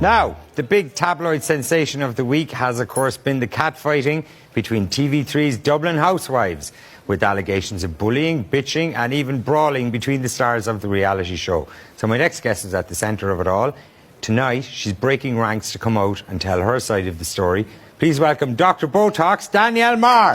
Now, the big tabloid sensation of the week has, of course, been the catfighting between TV3's Dublin Housewives, with allegations of bullying, bitching and even brawling between the stars of the reality show. So my next guest is at the centre of it all. Tonight, she's breaking ranks to come out and tell her side of the story. Please welcome Dr. Botox, Danielle Marr.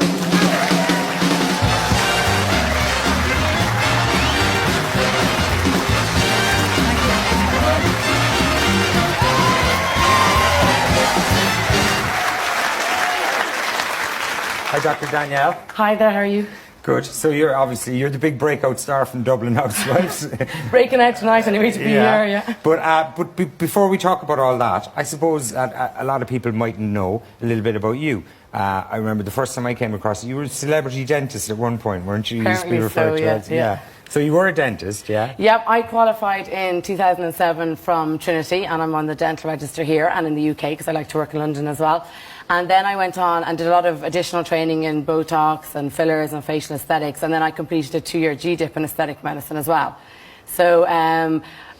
Hi, Dr. Danielle. Hi there, how are you? Good. So you're the big breakout star from Dublin Housewives. Breaking out tonight anyway to be here, yeah. But before we talk about all that, I suppose a lot of people mightn't know a little bit about you. I remember the first time I came across you were a celebrity dentist at one point, weren't you? Apparently you used to be referred so, to as, yeah. So you were a dentist, yeah? Yep, I qualified in 2007 from Trinity, and I'm on the dental register here and in the UK because I like to work in London as well. And then I went on and did a lot of additional training in Botox and fillers and facial aesthetics, and then I completed a 2-year GDIP in aesthetic medicine as well. So,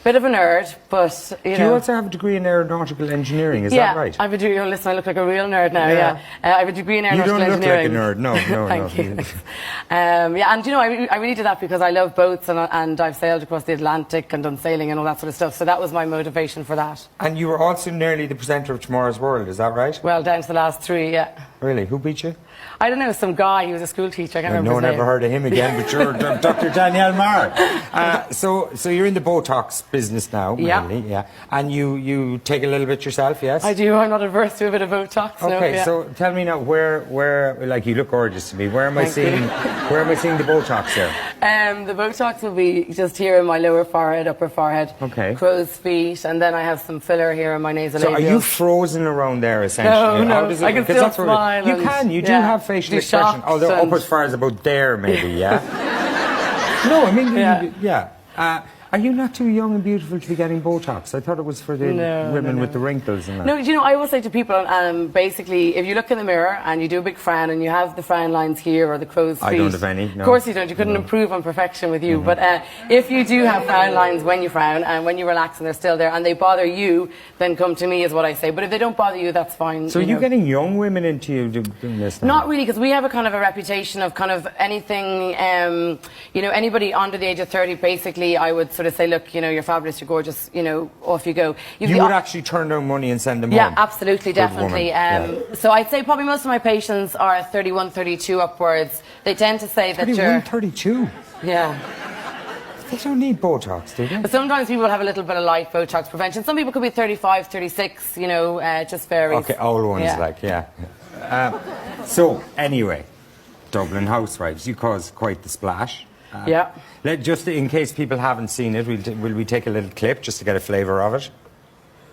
bit of a nerd, but you know. Do you also have a degree in aeronautical engineering? Is that right? I have a degree. Listen, I look like a real nerd now. Yeah, I have a degree in aeronautical engineering. You don't look like a nerd. No, Thank you. Yeah, and you know, I really did that because I love boats and I've sailed across the Atlantic and done sailing and all that sort of stuff. So that was my motivation for that. And you were also nearly the presenter of Tomorrow's World. Is that right? Well, down to the last 3. Yeah. Really? Who beat you? I don't know, some guy. He was a school teacher. I can't remember his name. No one ever heard of him again, but you're Dr. Danielle Marr. So you're in the Botox business now, mainly, yeah. And you take a little bit yourself, yes? I do. I'm not averse to a bit of Botox. Okay, no, yeah. So tell me now, where, like, you look gorgeous to me. Where am I seeing the Botox there? The Botox will be just here in my lower forehead, upper forehead. Okay. Crow's feet, and then I have some filler here in my nasal labial. So are you frozen around there, essentially? No, I can still smile. You do have facial expression, although up as far as about there, maybe, yeah? No, I mean, yeah. Are you not too young and beautiful to be getting Botox? I thought it was for the women with the wrinkles and that. No, you know, I always say to people, basically, if you look in the mirror and you do a big frown and you have the frown lines here or the crow's feet. I don't have any, no. Of course you don't. You couldn't improve on perfection with you. But if you do have frown lines when you frown and when you relax and they're still there and they bother you, then come to me is what I say. But if they don't bother you, that's fine. So are you getting young women into you doing this now? Not really, because we have a kind of a reputation of kind of anything, you know, anybody under the age of 30, basically, I would sort of say, look, you know, you're fabulous, you're gorgeous, you know, off you go. You would actually turn down money and send them home? Yeah, absolutely, definitely. So I'd say probably most of my patients are 31, 32 upwards. They tend to say that 31, 32? Yeah. They don't need Botox, do they? But sometimes people have a little bit of light Botox prevention. Some people could be 35, 36, you know, it just varies. Okay, old ones, so, anyway, Dublin Housewives, you caused quite the splash. Just in case people haven't seen it, will we take a little clip just to get a flavour of it?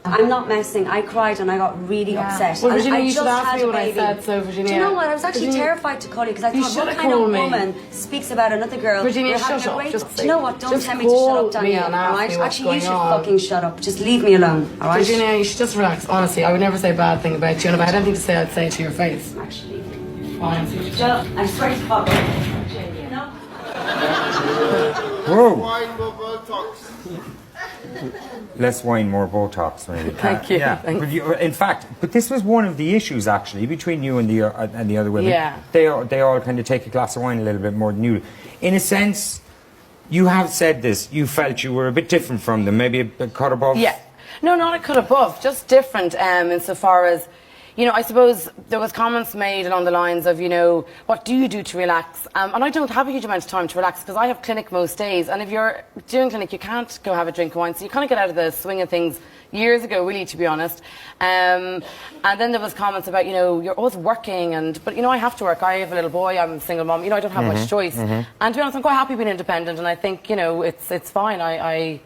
I'm not messing. I cried and I got really upset. Well, Virginia, you should ask me what I said, so Virginia. Do you know what? I was actually terrified to call you because I thought, what kind of woman speaks about another girl? Virginia, shut up. Do you know what? Don't tell me to shut up, Danielle. Alright? Actually, you should fucking shut up. Just leave me alone. Alright? Virginia, you should just relax. Honestly, I would never say a bad thing about you, and if I had anything to say, I'd say it to your face. Actually, fine. Shut up. I swear to fuck. Whoa! Less wine, more Botox, maybe. Thank you. Yeah. But in fact, this was one of the issues actually between you and the other women. Yeah. They all kind of take a glass of wine a little bit more than you. In a sense, you have said this. You felt you were a bit different from them, maybe a cut above. Yeah. No, not a cut above. Just different. Insofar as, you know, I suppose there was comments made along the lines of, you know, what do you do to relax? And I don't have a huge amount of time to relax because I have clinic most days. And if you're doing clinic, you can't go have a drink of wine. So you kind of get out of the swing of things years ago, really, to be honest. And then there was comments about, you know, you're always working. But, you know, I have to work. I have a little boy. I'm a single mom. You know, I don't have much choice. And to be honest, I'm quite happy being independent. And I think, you know, it's fine.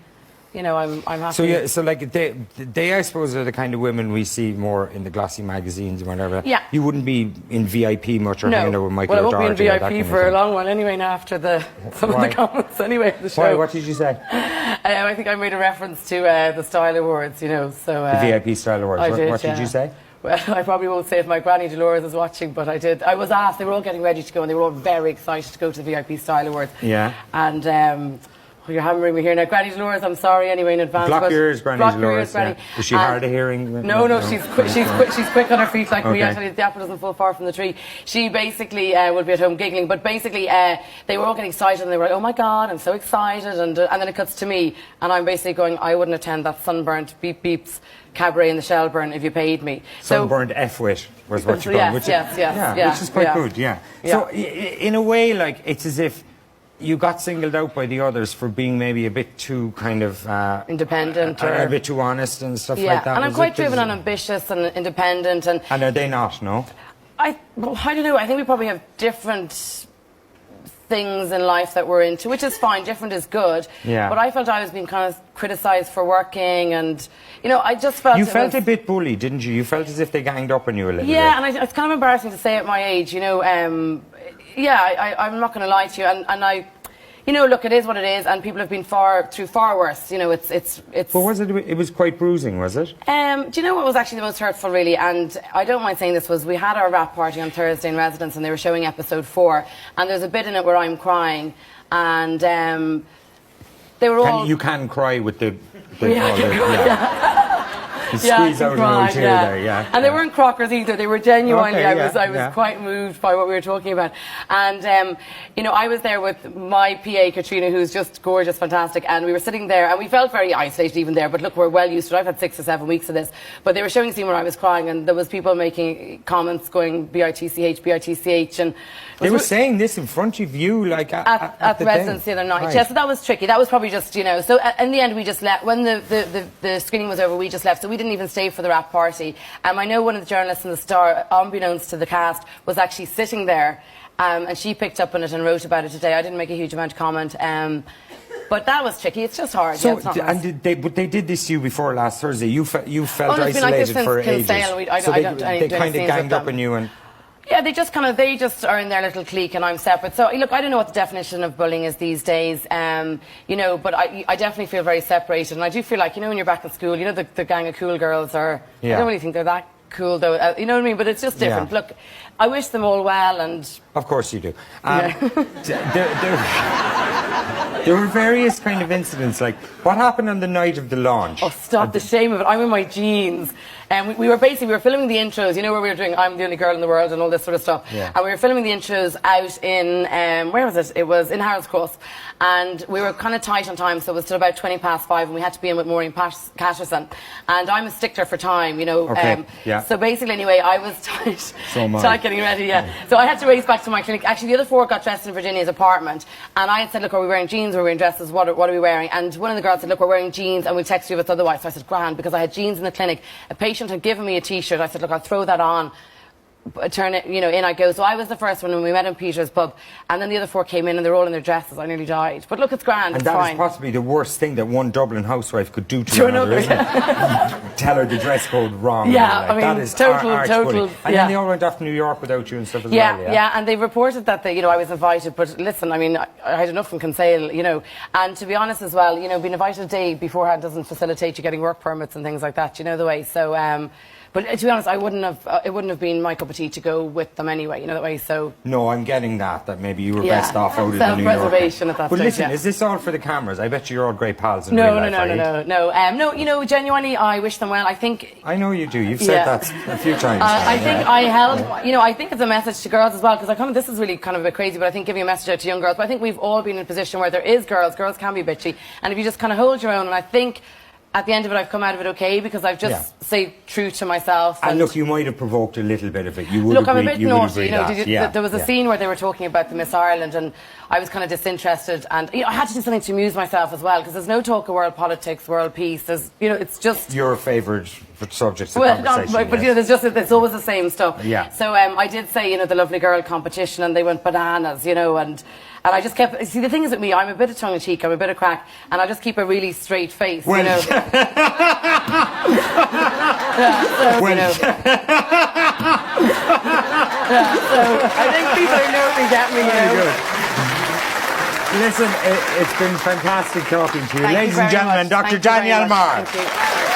You know, I'm happy. So yeah, so like they I suppose are the kind of women we see more in the glossy magazines and whatever. Yeah. You wouldn't be in VIP much or hanging out with Michael Well, I won't be in O'Doherty VIP for a long while anyway now after some of the comments anyway of the show. Why? What did you say? I think I made a reference to the Style Awards, you know. So the VIP Style Awards. What did you say? Well, I probably won't say if my granny Dolores is watching, but I did. I was asked. They were all getting ready to go, and they were all very excited to go to the VIP Style Awards. Yeah. And Oh, you're hammering me here now. Granny Dolores, I'm sorry anyway in advance. Block your ears, Granny Dolores. Granny. Yeah. Is she hard of hearing? No, she's quick on her feet like me. Actually, the apple doesn't fall far from the tree. She basically would be at home giggling, but basically they were all getting excited and they were like, oh my God, I'm so excited. And then it cuts to me and I'm basically going, I wouldn't attend that sunburnt beep beeps cabaret in the Shelburne if you paid me. Sunburned F-wit was what you're going. Yes, which is quite good, yeah. So in a way, like, it's as if you got singled out by the others for being maybe a bit too kind of independent or a bit too honest and stuff like that. And I'm quite driven and ambitious and independent. And are they not? No. I don't know. I think we probably have different things in life that we're into, which is fine. Different is good. Yeah. But I felt I was being kind of criticised for working, and I just felt you felt a bit bullied, didn't you? You felt as if they ganged up on you a little bit. Yeah, and it's kind of embarrassing to say at my age. I'm not going to lie to you, and I, look, it is what it is, and people have been through far worse. It's. But was it? It was quite bruising, was it? Do you know what was actually the most hurtful, really? And I don't mind saying this, was we had our rap party on Thursday in residence, and they were showing episode 4, and there's a bit in it where I'm crying, and they were all. You can cry with the You yeah, squeeze out a little tear there, yeah. And they weren't crockers either. They were genuinely, I was quite moved by what we were talking about. And, I was there with my PA, Katrina, who's just gorgeous, fantastic. And we were sitting there, and we felt very isolated even there. But look, we're well used to it. I've had 6 or 7 weeks of this. But they were showing a scene where I was crying, and there was people making comments going, B-I-T-C-H, B-I-T-C-H. And they were saying this in front of you, like at the residence the other night. Right. Yeah, so that was tricky. That was probably just, So in the end, we just left. When the screening was over, we just left. So we didn't even stay for the rap party. I know one of the journalists in the Star, unbeknownst to the cast, was actually sitting there, and she picked up on it and wrote about it today. I didn't make a huge amount of comment. But that was tricky. It's just hard. So, yeah, and they did this to you before last Thursday. You felt isolated like this for ages. So they kind of ganged up on you and. Yeah, they just are in their little clique and I'm separate. So, look, I don't know what the definition of bullying is these days, but I definitely feel very separated. And I do feel like, when you're back in school, the gang of cool girls are, I don't really think they're that cool, though, you know what I mean? But it's just different. Yeah. Look, I wish them all well, and... Of course you do. There were various kind of incidents, like, what happened on the night of the launch? Oh, stop, the shame of it. I'm in my jeans. And we were filming the intros, where we were doing I'm the Only Girl in the World and all this sort of stuff. Yeah. And we were filming the intros out in, where was it? It was in Harold's Cross. And we were kind of tight on time, so it was till about 5:20, and we had to be in with Maureen Patterson. And I'm a stickler for time, Okay. So basically, anyway, I was tight getting ready, yeah. So I had to race back to my clinic. Actually, the other 4 got dressed in Virginia's apartment. And I had said, look, are we wearing jeans or are we wearing dresses? What are we wearing? And one of the girls said, look, we're wearing jeans and we'll text you if it's otherwise. So I said, grand, because I had jeans in the clinic. A patient had given me a T-shirt. I said, look, I'll throw that on. Turn it, in I go. So I was the first one when we met in Peter's pub, and then the other 4 came in and they were all in their dresses. I nearly died. But look, it's grand. And that is possibly the worst thing that one Dublin housewife could do to another, isn't it? Tell her the dress code wrong. Yeah, that is total. And then they all went off to New York without you and stuff as well. Yeah, and they reported that I was invited. But listen, I had enough from Kinsale, and to be honest as well, being invited a day beforehand doesn't facilitate you getting work permits and things like that. You know the way. So. But to be honest, it wouldn't have been my cup of tea to go with them anyway, that way, so... No, I'm getting that maybe you were best off out of the New York. Self-preservation at that stage, listen, is this all for the cameras? I bet you're all great pals in real life, No, genuinely, I wish them well. I think... I know you do. You've said that a few times. I think I held... I think it's a message to girls as well, because this is really kind of a bit crazy, but I think giving a message out to young girls, but I think we've all been in a position where there is girls can be bitchy, and if you just kind of hold your own, and I think... At the end of it, I've come out of it okay because I've just stayed true to myself. And look, you might have provoked a little bit of it. You would look, I'm a bit naughty. There was a scene where they were talking about the Miss Ireland, and I was kind of disinterested, and I had to do something to amuse myself as well because there's no talk of world politics, world peace. There's, it's just your favourite subjects of conversation. But it's always the same stuff. Yeah. So I did say, the lovely girl competition, and they went bananas, And I just kept... See, the thing is with me, I'm a bit of tongue-in-cheek, I'm a bit of crack, and I just keep a really straight face, So, I think people who know me get me, Very good. Listen, it's been fantastic talking to you. Ladies and gentlemen, Dr. Danielle Marr. Thank you.